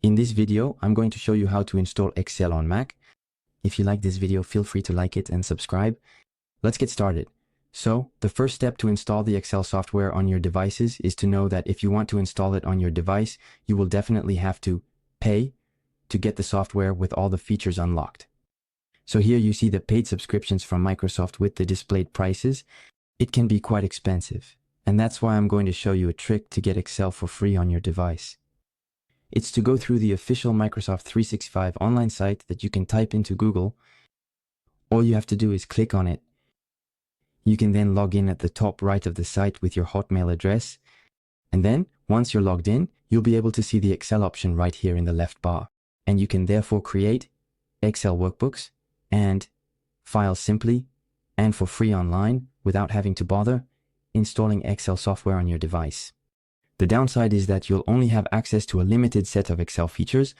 In this video, I'm going to show you how to install Excel on Mac. If you like this video, feel free to like it and subscribe. Let's get started. So, the first step to install the Excel software on your devices is to know that if you want to install it on your device, you will definitely have to pay to get the software with all the features unlocked. So here you see the paid subscriptions from Microsoft with the displayed prices. It can be quite expensive, and that's why I'm going to show you a trick to get Excel for free on your device. It's to go through the official Microsoft 365 online site that you can type into Google. All you have to do is click on it. You can then log in at the top right of the site with your Hotmail address. And then, once you're logged in, you'll be able to see the Excel option right here in the left bar. And you can therefore create Excel workbooks and files simply and for free online without having to bother installing Excel software on your device. The downside is that you'll only have access to a limited set of Excel features.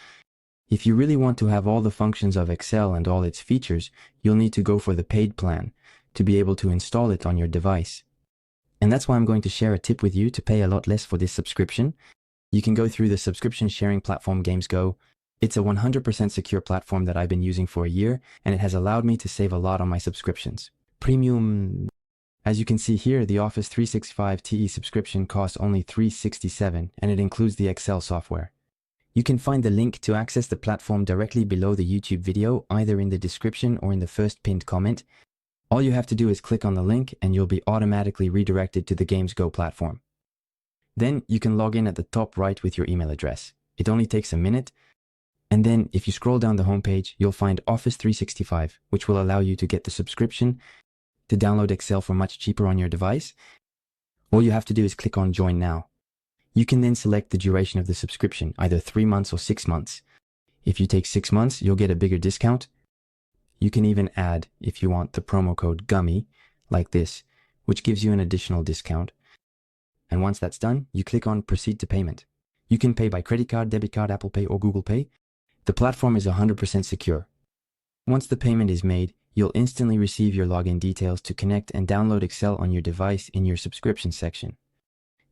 If you really want to have all the functions of Excel and all its features, you'll need to go for the paid plan to be able to install it on your device. And that's why I'm going to share a tip with you to pay a lot less for this subscription. You can go through the subscription sharing platform GamesGo. It's a 100% secure platform that I've been using for a year, and it has allowed me to save a lot on my subscriptions. Premium. As you can see here, the Office 365 TE subscription costs only $367, and it includes the Excel software. You can find the link to access the platform directly below the YouTube video, either in the description or in the first pinned comment. All you have to do is click on the link and you'll be automatically redirected to the GamesGo platform. Then you can log in at the top right with your email address. It only takes a minute. And then if you scroll down the homepage, you'll find Office 365, which will allow you to get the subscription to download Excel for much cheaper on your device. All you have to do is click on Join Now. You can then select the duration of the subscription, either 3 months or 6 months. If you take 6 months, you'll get a bigger discount. You can even add, if you want, the promo code GUMMY, like this, which gives you an additional discount. And once that's done, you click on Proceed to Payment. You can pay by credit card, debit card, Apple Pay, or Google Pay. The platform is 100% secure. Once the payment is made, you'll instantly receive your login details to connect and download Excel on your device in your subscription section.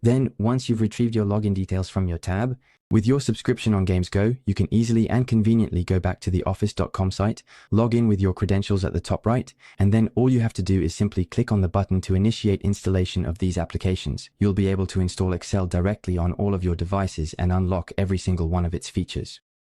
Then, once you've retrieved your login details from your tab, with your subscription on GamesGo, you can easily and conveniently go back to the office.com site, log in with your credentials at the top right, and then all you have to do is simply click on the button to initiate installation of these applications. You'll be able to install Excel directly on all of your devices and unlock every single one of its features.